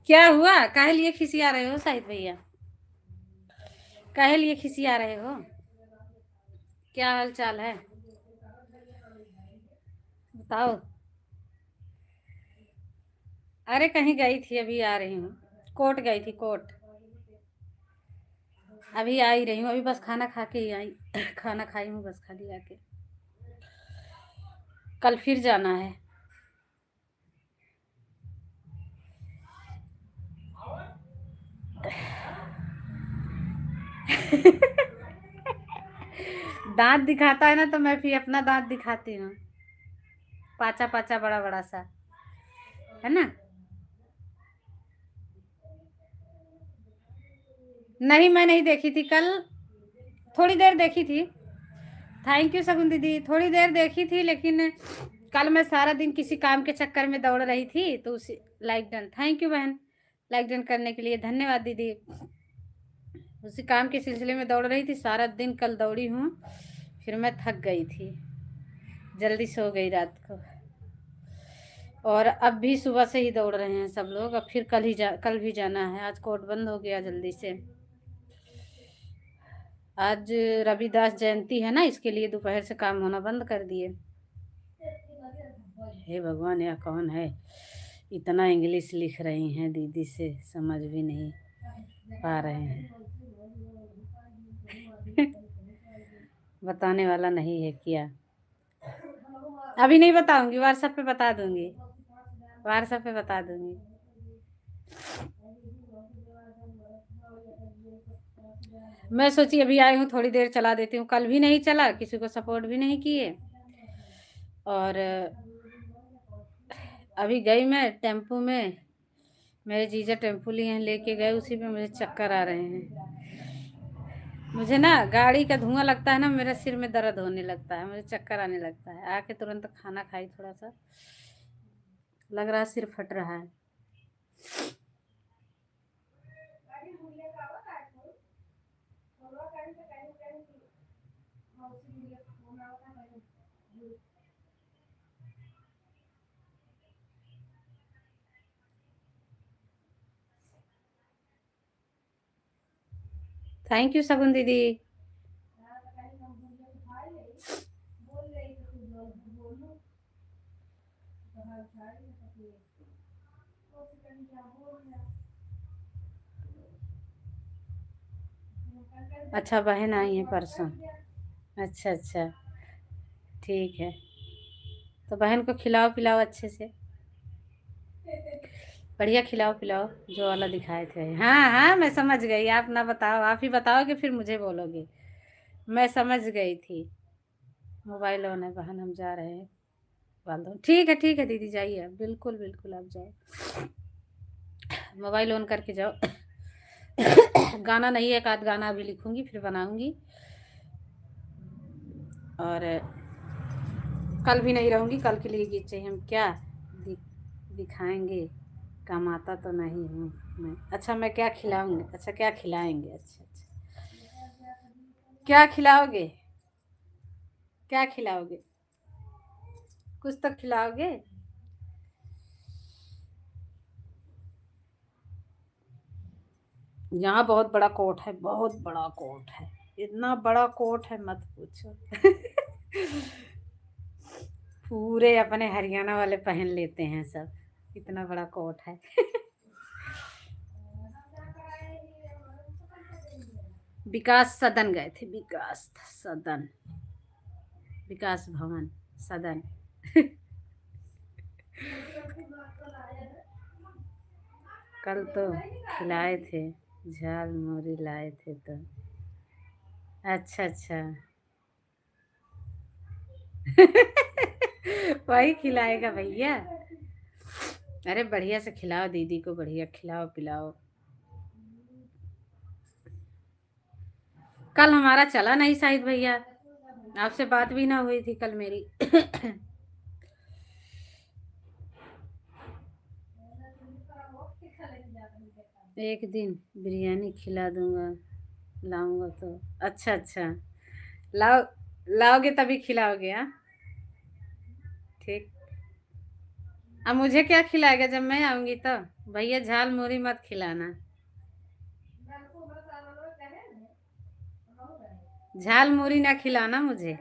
क्या हुआ? काहे लिए खिसिया रहे हो शाहिद भैया? काहे लिए खिसिया रहे हो? क्या हाल चाल है? बताओ। अरे कहीं गई थी, अभी आ रही हूँ। कोर्ट गई थी, कोर्ट। अभी आ ही रही हूँ, अभी बस खाना खा के ही आई। खाना खाई हूँ बस खाली आके। कल फिर जाना है। दांत दिखाता है ना तो मैं फिर अपना दांत दिखाती हूँ, पाचा पाचा बड़ा बड़ा सा, है ना। नहीं, मैं नहीं देखी थी कल, थोड़ी देर देखी थी। थैंक यू शगुन दीदी, थोड़ी देर देखी थी, लेकिन कल मैं सारा दिन किसी काम के चक्कर में दौड़ रही थी, तो उसी लाइक डन, थैंक यू बहन, लाइक डन करने के लिए धन्यवाद दीदी। उसी काम के सिलसिले में दौड़ रही थी, सारा दिन कल दौड़ी हूँ, फिर मैं थक गई थी, जल्दी सो गई रात को, और अब भी सुबह से ही दौड़ रहे हैं सब लोग। अब फिर कल भी जाना है, आज कोर्ट बंद हो गया जल्दी से। आज रविदास जयंती है ना, इसके लिए दोपहर से काम होना बंद कर दिए। हे भगवान, यह कौन है, इतना इंग्लिश लिख रही हैं दीदी, से समझ भी नहीं पा रहे हैं। बताने वाला नहीं है क्या? अभी नहीं बताऊंगी, व्हाट्सएप पे बता दूंगी, व्हाट्सएप पे बता दूंगी। मैं सोची अभी आई हूँ, थोड़ी देर चला देती हूँ, कल भी नहीं चला, किसी को सपोर्ट भी नहीं किए, और अभी गई मैं टेम्पो में, मेरे जीजा टेम्पो लिए हैं, लेके गए, उसी पे मुझे चक्कर आ रहे हैं। मुझे ना गाड़ी का धुआं लगता है ना, मेरा सिर में दर्द होने लगता है, मुझे चक्कर आने लगता है। आके तुरंत खाना खाई, थोड़ा सा लग रहा है सिर फट रहा है। थैंक यू शगुन दीदी। अच्छा, बहन आई है परसों, अच्छा अच्छा, ठीक है, तो बहन को खिलाओ पिलाओ अच्छे से, बढ़िया खिलाओ पिलाओ, जो वाला दिखाए थे। हाँ हाँ, मैं समझ गई, आप ना बताओ, आप ही बताओगे फिर मुझे बोलोगे, मैं समझ गई थी। मोबाइल ऑन है बहन, हम जा रहे हैं बाल, ठीक है दीदी, जाइए, बिल्कुल बिल्कुल आप जाओ, मोबाइल ऑन करके जाओ। गाना नहीं, एक आध गाना अभी लिखूंगी, फिर बनाऊंगी, और कल भी नहीं रहूंगी, कल के लिए गीत चाहिए। हम क्या दिखाएंगे, कमाता तो नहीं हूँ मैं। अच्छा, मैं क्या खिलाऊंगी, अच्छा क्या खिलाएंगे, अच्छा अच्छा, क्या खिलाओगे, क्या खिलाओगे, कुछ तो खिलाओगे। यहाँ बहुत बड़ा कोट है, बहुत बड़ा कोट है, इतना बड़ा कोट है मत पूछो। पूरे अपने हरियाणा वाले पहन लेते हैं सब, इतना बड़ा कोट है। विकास सदन गए थे, विकास सदन, विकास भवन सदन। कल तो खिलाए थे, झाल मोरी लाए थे तो, अच्छा अच्छा। वही खिलाएगा भैया, अरे बढ़िया से खिलाओ दीदी को, बढ़िया खिलाओ पिलाओ। कल हमारा चला नहीं शाहिद भैया, आपसे बात भी ना हुई थी कल मेरी। एक दिन बिरयानी खिला दूंगा, लाऊंगा तो, अच्छा अच्छा, लाओ, लाओगे तभी खिलाओगे, हाँ, ठीक। अब मुझे क्या खिलाएगा जब मैं आऊंगी तो, भैया झाल मूरी मत खिलाना, झाल मूरी ना खिलाना मुझे।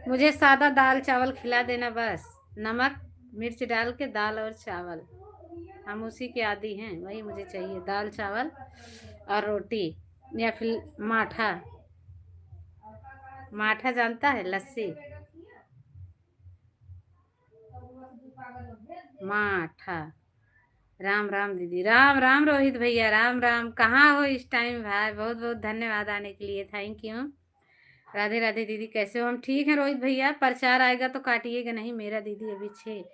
मुझे सादा दाल चावल खिला देना बस, नमक मिर्च डाल के, दाल और चावल, हम उसी के आदी हैं, वही मुझे चाहिए, दाल चावल और रोटी, या फिर माठा, माठा जानता है, लस्सी, माठा, राम राम दीदी, राम राम रोहित भैया, राम राम। कहाँ हो इस टाइम भाई? बहुत बहुत धन्यवाद आने के लिए, थैंक यू। राधे राधे दीदी, कैसे हो? हम ठीक हैं रोहित भैया। प्रचार आएगा तो काटिएगा नहीं मेरा दीदी। अभी 6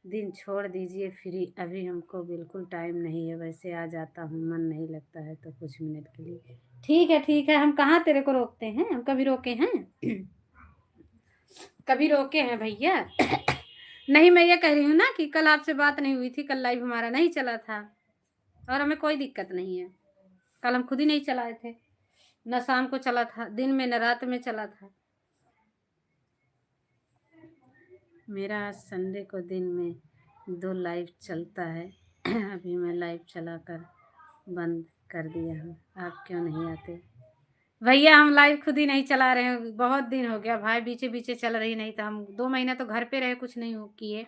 दिन छोड़ दीजिए फ्री, अभी हमको बिल्कुल टाइम नहीं है। वैसे आ जाता हूँ, मन नहीं लगता है तो कुछ मिनट के लिए। ठीक है ठीक है, हम कहाँ तेरे को रोकते हैं? हम कभी रोके हैं? कभी रोके हैं भैया? नहीं, मैं ये कह रही हूँ ना कि कल आपसे बात नहीं हुई थी, कल लाइव हमारा नहीं चला था और हमें कोई दिक्कत नहीं है। कल हम खुद ही नहीं चलाए थे, न शाम को चला था, दिन में न रात में चला था। मेरा संडे को दिन में 2 लाइव चलता है। अभी मैं लाइव चलाकर बंद कर दिया हूँ। आप क्यों नहीं आते भैया? हम लाइव खुद ही नहीं चला रहे हैं, बहुत दिन हो गया भाई, बीचे बीचे चल रही, नहीं तो हम 2 महीना तो घर पे रहे, कुछ नहीं हो किए।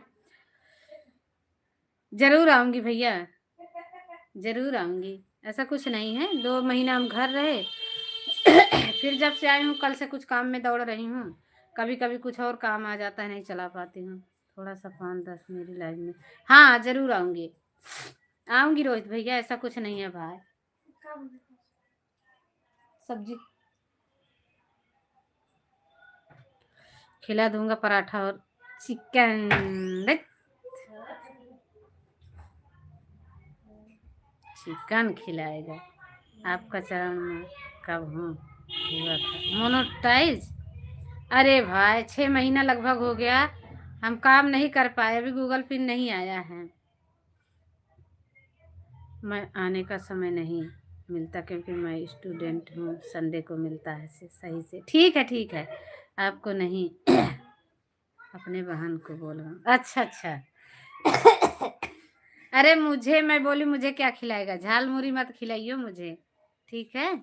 जरूर आऊंगी भैया, जरूर आऊंगी, ऐसा कुछ नहीं है। 2 महीना हम घर रहे। फिर जब से आई हूँ, कल से कुछ काम में दौड़ रही हूँ, कभी कभी कुछ और काम आ जाता है, नहीं चला पाती हूँ। थोड़ा सा 5-10 मेरी लाइफ में। हाँ जरूर आऊंगी, आऊंगी रोहित भैया, ऐसा कुछ नहीं है भाई। सब्जी खिला दूंगा, पराठा और चिकन। देख, चिकन खिलाएगा। आपका चरण में कब हूँ हुआ था मोनोटाइज? अरे भाई 6 महीना लगभग हो गया, हम काम नहीं कर पाए, अभी गूगल पिन नहीं आया है। मैं आने का समय नहीं मिलता क्योंकि मैं स्टूडेंट हूँ, संडे को मिलता है सही से। ठीक है ठीक है, आपको नहीं, अपने बहन को बोल रहा हूँ। अच्छा अच्छा। अरे मुझे, मैं बोली मुझे क्या खिलाएगा? झाल मुरी मत खिलाइयो मुझे, ठीक है?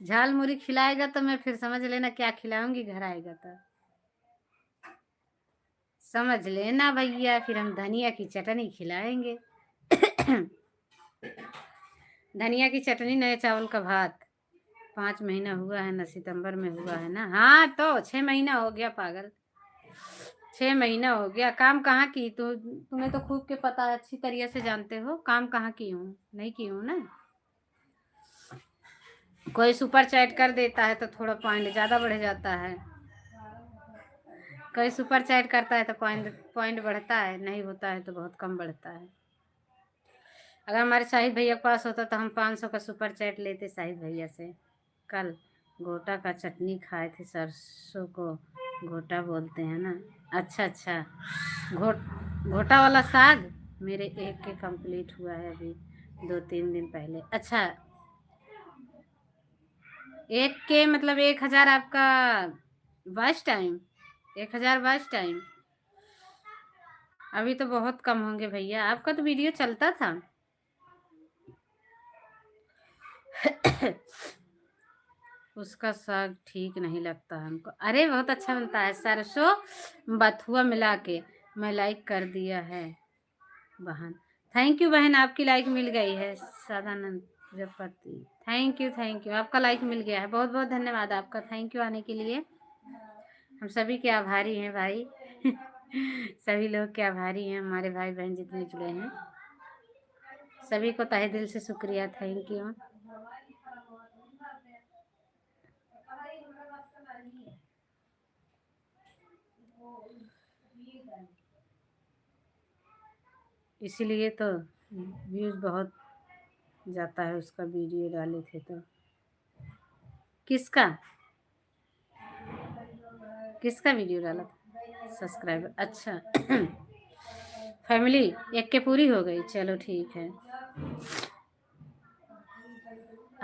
झाल मुरी खिलाएगा तो मैं फिर समझ लेना क्या खिलाऊंगी, घर आएगा तो समझ लेना भैया, फिर हम धनिया की चटनी खिलाएंगे। धनिया की चटनी, नए चावल का भात। 5 महीना हुआ है ना, सितंबर में हुआ है ना। हाँ तो 6 महीना हो गया पागल, 6 महीना हो गया। काम कहाँ की? तो तुम्हें तो खूब के पता है, अच्छी तरीके से जानते हो काम कहाँ की हूँ, नहीं की हूँ ना। कोई सुपर चैट कर देता है तो थोड़ा पॉइंट ज़्यादा बढ़ जाता है, कोई सुपर चैट करता है तो पॉइंट पॉइंट बढ़ता है, नहीं होता है तो बहुत कम बढ़ता है। अगर हमारे शाहिद भैया के पास होता तो हम 500 का सुपर चैट लेते शाहिद भैया से। कल गोटा का चटनी खाए थे, सरसों को घोटा बोलते हैं ना। अच्छा अच्छा, घोटा वाला साग। मेरे एक के कंप्लीट हुआ है अभी 2-3 दिन पहले। अच्छा, एक के मतलब 1,000 आपका वॉच टाइम? 1,000 watch time? अभी तो बहुत कम होंगे भैया, आपका तो वीडियो चलता था। उसका साग ठीक नहीं लगता हमको। अरे बहुत अच्छा बनता है, सरसों बथुआ मिला के। मैं लाइक कर दिया है बहन। थैंक यू बहन, आपकी लाइक मिल गई है। सदानंद प्रजापति, थैंक यू, आपका लाइक मिल गया है, बहुत बहुत धन्यवाद आपका, थैंक यू आने के लिए। हम सभी के आभारी हैं भाई। सभी लोग के आभारी हैं, हमारे भाई बहन जितने जुड़े हैं सभी को तहे दिल से शुक्रिया, थैंक यू। इसीलिए तो व्यूज बहुत जाता है, उसका वीडियो डाले थे तो। किसका किसका वीडियो डाला था? सब्सक्राइबर, अच्छा। फैमिली एक के पूरी हो गई, चलो ठीक है।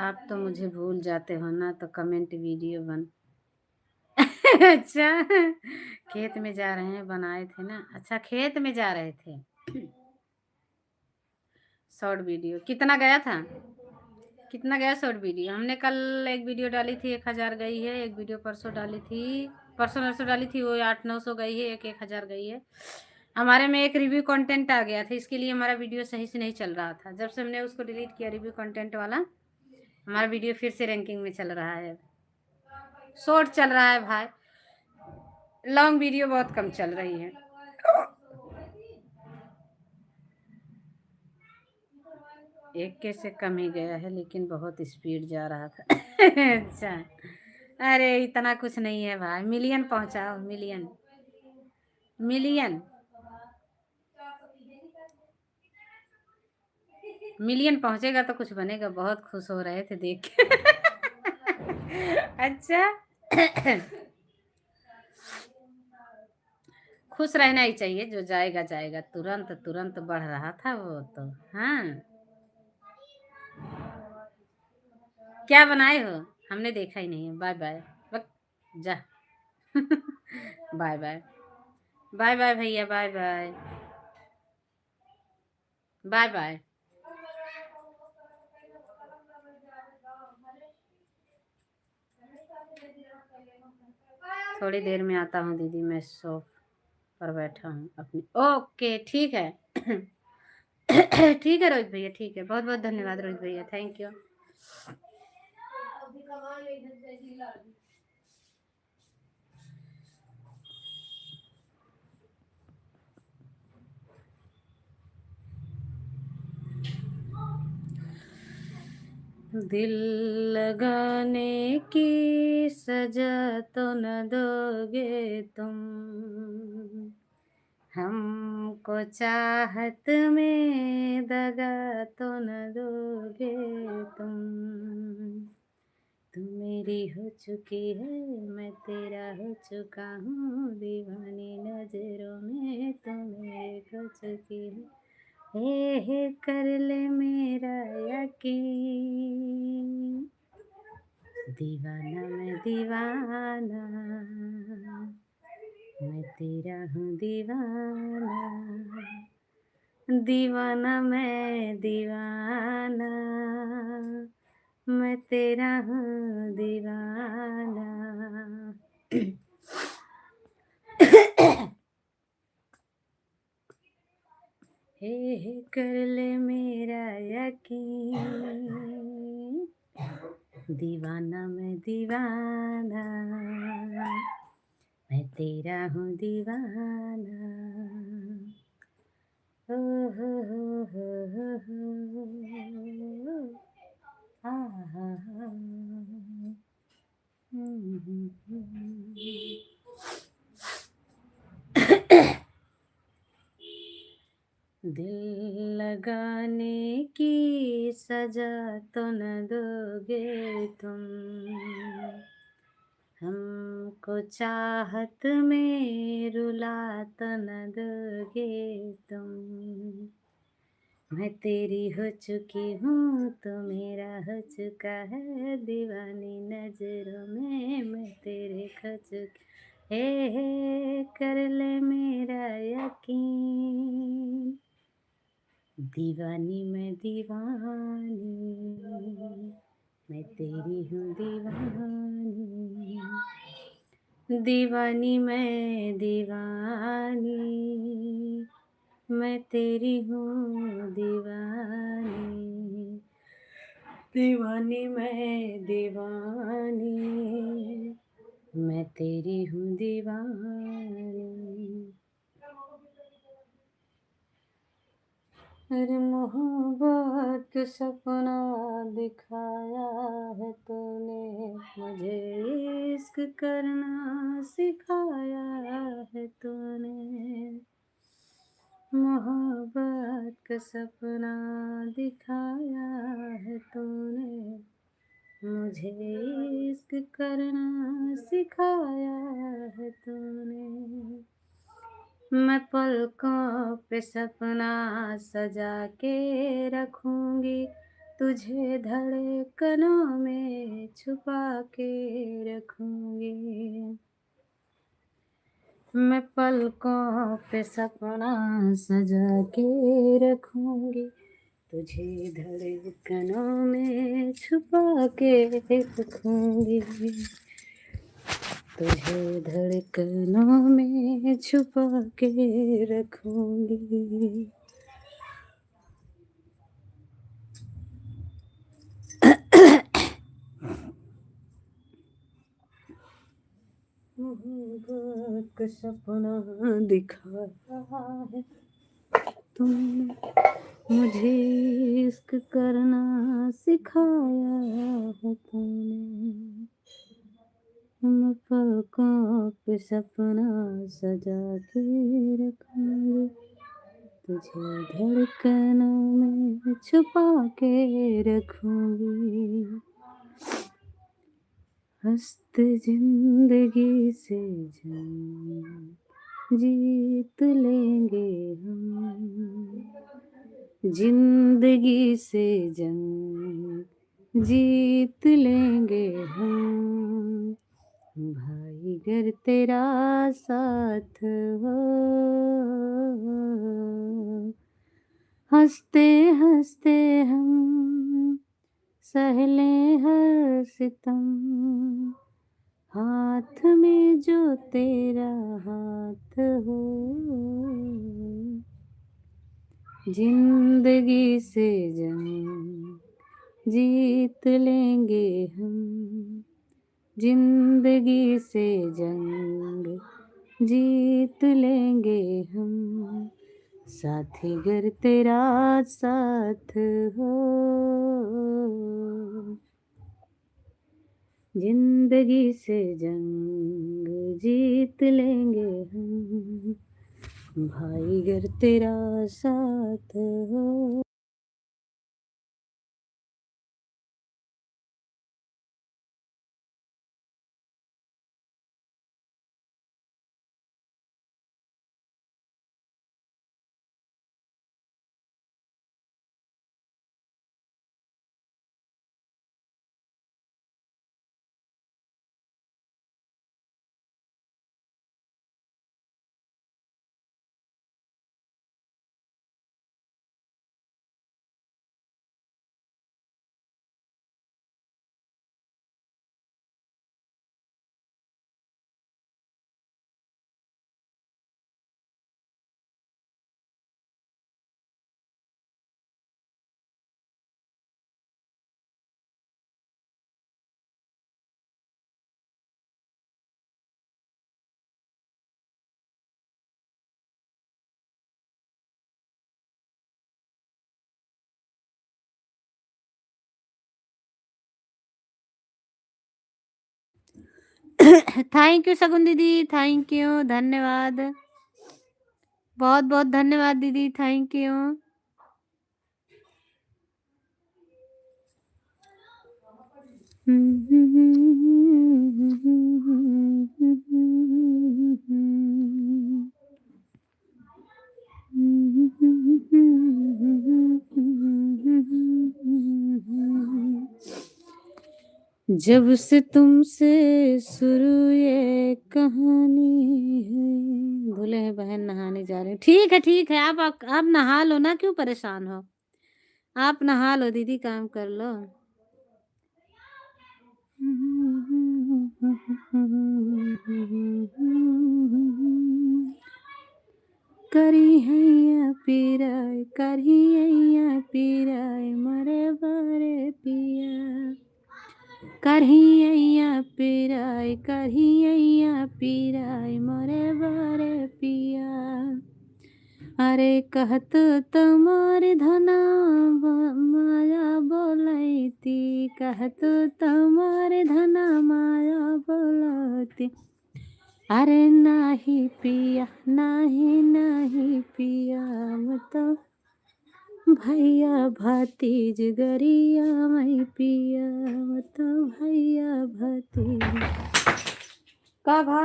आप तो मुझे भूल जाते हो ना, तो कमेंट वीडियो बन। अच्छा, खेत में जा रहे हैं, बनाए थे ना। अच्छा, खेत में जा रहे थे। शॉर्ट वीडियो कितना गया था? कितना गया शॉर्ट वीडियो? हमने कल एक वीडियो डाली थी, 1,000 गई है। एक वीडियो परसों डाली थी, परसों नरसों डाली थी, वो 800-900 गई है। एक 1,000 गई है। हमारे में एक रिव्यू कंटेंट आ गया था, इसके लिए हमारा वीडियो सही से नहीं चल रहा था। जब से हमने उसको डिलीट किया रिव्यू कंटेंट वाला, हमारा वीडियो फिर से रैंकिंग में चल रहा है। शॉर्ट चल रहा है भाई, लॉन्ग वीडियो बहुत कम चल रही है। एक के से कम ही गया है, लेकिन बहुत स्पीड जा रहा था। अच्छा, अरे इतना कुछ नहीं है भाई, मिलियन पहुंचाओ, मिलियन मिलियन मिलियन पहुंचेगा तो कुछ बनेगा। बहुत खुश हो रहे थे देख के। अच्छा। खुश रहना ही चाहिए, जो जाएगा जाएगा। तुरंत तुरंत बढ़ रहा था वो तो। हाँ, क्या बनाए हो? हमने देखा ही नहीं है। Bye bye. बक, जा। Bye bye. बाय बाय भैया, बाय बाय। Bye bye. थोड़ी देर में आता हूँ दीदी, मैं शॉप पर बैठा हूँ अपनी। ओके, ठीक है। ठीक है रोहित भैया, ठीक है। बहुत बहुत धन्यवाद रोहित भैया, थैंक यू। दिल लगाने की सजा तो न दोगे तुम, हमको चाहत में दगा तो न दोगे तुम। तू मेरी हो चुकी है, मैं तेरा हो चुका हूँ, दीवानी नजरों में तू मेरे हो चुकी है। हे कर ले मेरा यकीन, दीवाना मैं दीवाना, मैं तेरा हूँ दीवाना, दीवाना मैं दीवाना, मैं तेरा हूँ दीवाना। हे कर ले मेरा यकीन, दीवाना मैं दीवाना, मैं तेरा हूँ दीवाना। हो हो हो हो हो हो। आ हा हा। दिल लगाने की सजा तो न दोगे तुम, हमको चाहत में रुला तो न दोगे तुम। मैं तेरी हो चुकी हूँ तो मेरा हो चुका है, दीवानी नजरों में मैं तेरे खो चुकी। हे कर ले मेरा यकीन, दीवानी मैं दीवानी, मैं तेरी हूँ दीवानी, दीवानी मैं दीवानी, मैं तेरी हूँ दीवानी, दीवानी मैं दीवानी, मैं तेरी हूँ दीवानी। अरे मोहब्बत का सपना दिखाया है तूने, मुझे इश्क करना सिखाया है तूने, मोहब्बत का सपना दिखाया है तूने, मुझे इश्क करना सिखाया है तूने। मैं पलकों पे सपना सजा के रखूंगी, तुझे धड़कनों में छुपा के रखूंगी। मैं पलकों पे सपना सजा के रखूंगी, तुझे धड़कनों में छुपा के रखूंगी, तुझे धड़कनों में छुपा के रखूंगी। मोहब्बत का सपना दिखाया है तुमने, मुझे इश्क करना सिखाया है तूने। हम पलकों पे सपना सजा के रखेंगे, तुझे धड़कनों में छुपा के रखूंगी। हंसते जिंदगी से जंग जीत लेंगे हम, जिंदगी से जंग जीत लेंगे हम। भाई घर तेरा साथ हो, हंसते हंसते हम सहले हर सितम, हाथ में जो तेरा हाथ हो। जिंदगी से जंग जीत लेंगे हम, जिंदगी से जंग जीत लेंगे हम। साथी घर तेरा साथ हो, जिंदगी से जंग जीत लेंगे हम। भाई घर तेरा साथ हो। थैंक यू शगुन दीदी, थैंक यू, धन्यवाद, बहुत बहुत धन्यवाद दीदी, थैंक यू। जब से तुमसे शुरू ये कहानी है। बोले हैं बहन नहाने जा रहे हैं। ठीक है, आप नहा लो ना, क्यों परेशान हो? आप नहा लो दीदी, काम कर लो। करी हैया पीराय, करी हैया पीराय, मरे बारे पिया। करही अइया पीराय, करही अइया पीराय, मरे बारे पिया। अरे कहत तमोर धना माया बोलैती, कहत तमोर धना माया बोलती। अरे नाही पिया, नाही पिया, मत भैया भतीज गरिया मैं पिया, मत भैया भतीज का भा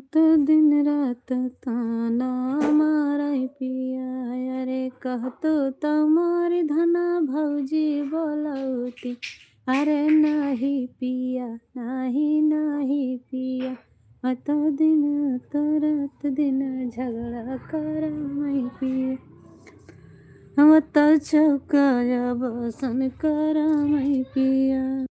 तो दिन रात ताना मारे पिया। अरे कहतो तमोर धना भौजी बोलौती, अरे नाही पिया, नाही पिया, अत दिन तरत दिन झगड़ा कर मैं पिया। हम तो चौकाया बसन कर मैं पिया।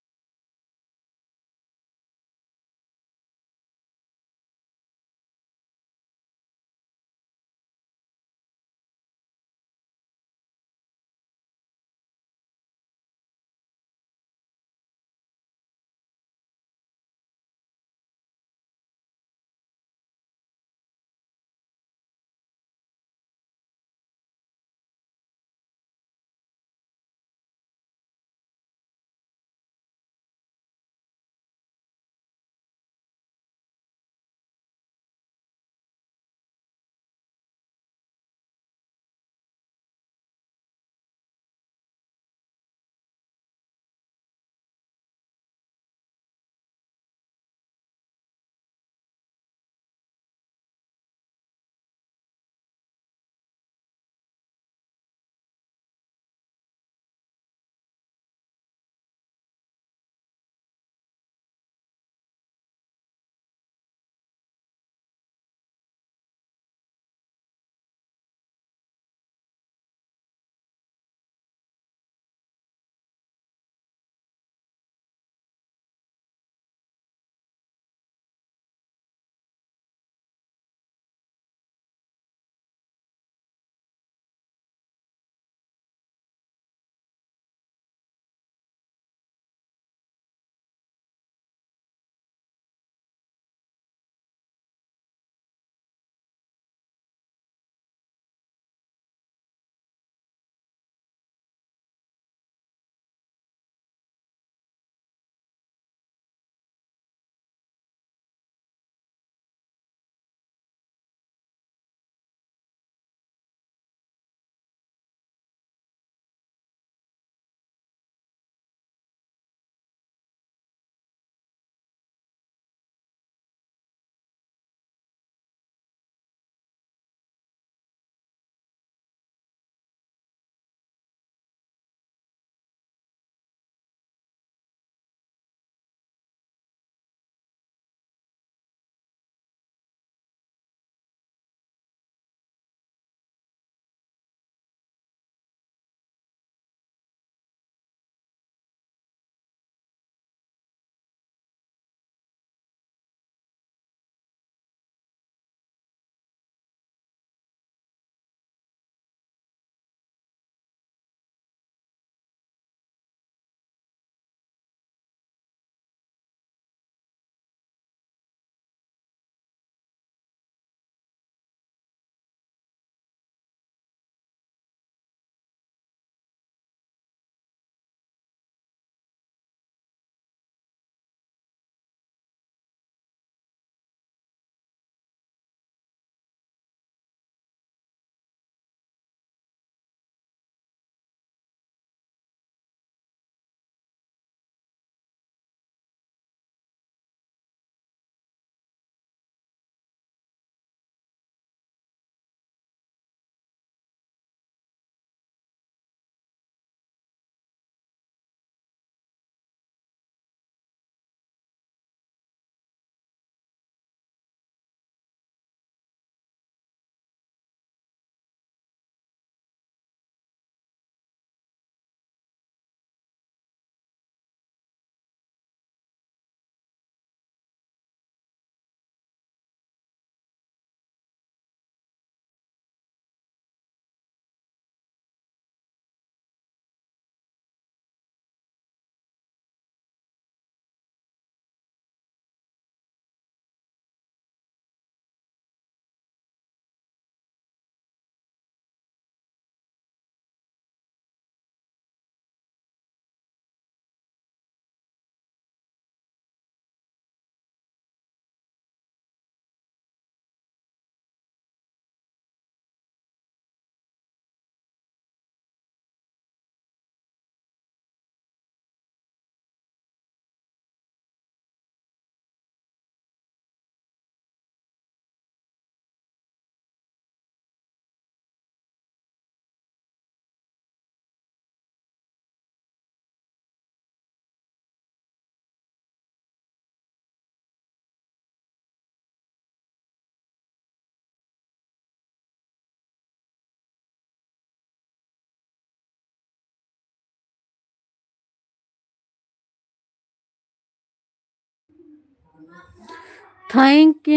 Thank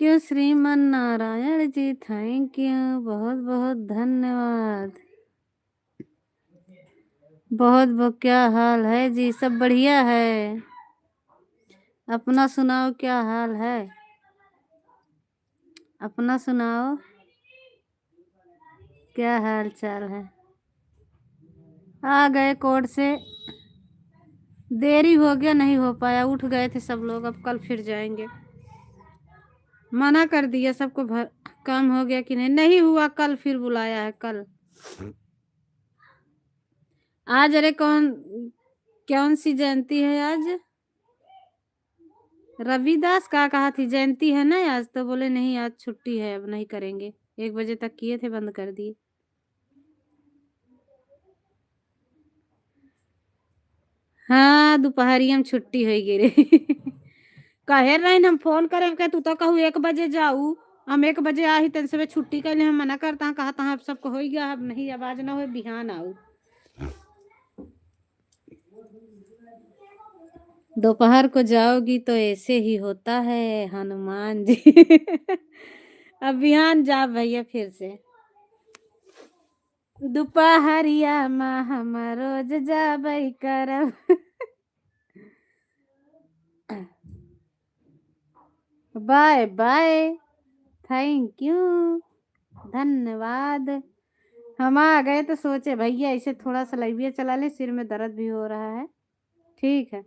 you Shriman Narayan ji, thank you, बहुत बहुत धन्यवाद। बहुत बहुत क्या हाल है जी? सब बढ़िया है। अपना सुनाओ, क्या हाल है? अपना सुनाओ, क्या हाल चाल है? आ गए कोर्ट से, देरी हो गया, नहीं हो पाया, उठ गए थे सब लोग, अब कल फिर जाएंगे। मना कर दिया सबको, काम हो गया कि नहीं, नहीं हुआ, कल फिर बुलाया है, कल। आज अरे कौन सी जयंती है आज? रविदास का कहा थी जयंती है ना आज, तो बोले नहीं आज छुट्टी है, अब नहीं करेंगे। 1 बजे तक किए थे, बंद कर दिए। हाँ, दोपहरिया में छुट्टी हो गिरे। कहे रहे हम फोन करें के, तू तो कहू 1 बजे जाऊ, हम 1 बजे आ ही तेन से छुट्टी कर हम मना करता, कहा था अब सबको हो गया, अब नहीं, अब आज ना हो, बिहान आऊ। दोपहर को जाओगी तो ऐसे ही होता है हनुमान जी। अब बिहान जा भैया फिर से। दोपहरिया में हम रोज जाबई करब। बाय बाय, थैंक यू, धन्यवाद। हम आ गए तो सोचे भैया इसे थोड़ा सा लाइविया चला ले, सिर में दर्द भी हो रहा है। ठीक है।